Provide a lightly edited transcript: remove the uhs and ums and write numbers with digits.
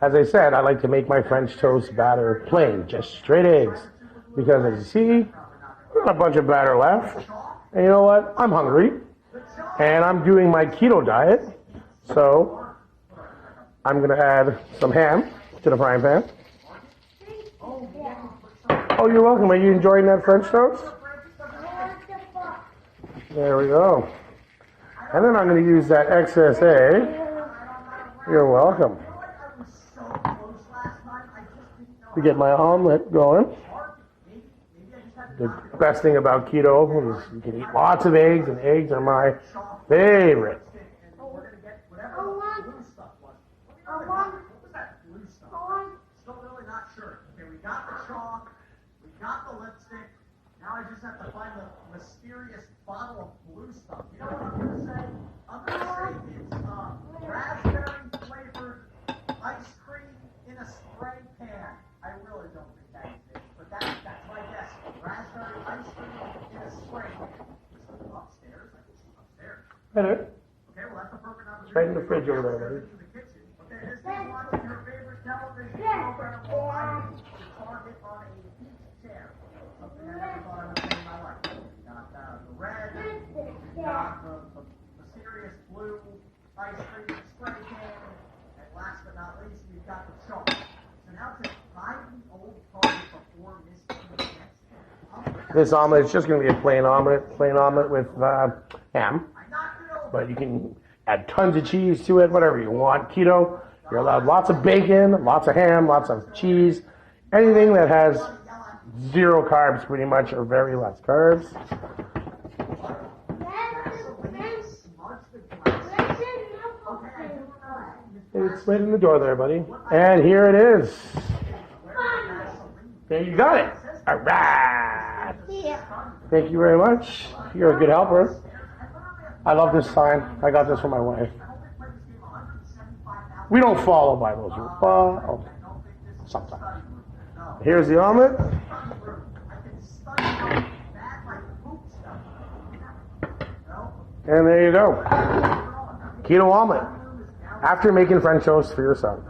As I said, I like to make my French toast batter plain, just straight eggs. Because as you see, there's not a bunch of batter left. And you know what? I'm hungry. And I'm doing my keto diet. So I'm going to add some ham to the frying pan. Oh, you're welcome. Are you enjoying that French toast? There we go. And then I'm going to use that excess egg. You're welcome. To get my omelet going. The best thing about keto is you can eat lots of eggs, and eggs are my favorite. Still really not sure. Okay, we got the chalk, we got the lipstick. Now I just have to find the mysterious bottle of blue stuff. You know what I'm going to say? I'm going to say it's raspberry flavored ice cream in a spray can. I really don't think that is it, but that's my guess. Raspberry ice cream in a spray can. Is it upstairs? I can see upstairs. Hello. Okay, well that's the perfect opportunity. It's right in the fridge over there, buddy. The kitchen. Okay, this is watching your favorite television program while I to target on a beach chair. Something I never thought I would do in my life. We got the red, we got the mysterious blue ice cream spray can, and last but not least, we've got the chalk. So now to find the old target before missing the next. This omelet is just going to be a plain omelet with ham. But you can add tons of cheese to it, whatever you want. Keto, you're allowed lots of bacon, lots of ham, lots of cheese. Anything that has 0 carbs pretty much, or very less carbs. It's right in the door there, buddy. And here it is. There you got it. All right. Thank you very much. You're a good helper. I love this sign. I got this for my wife. We don't follow by those rules. Well, sometimes. Here's the omelet. And there you go. Keto omelet. After making French toast for your son.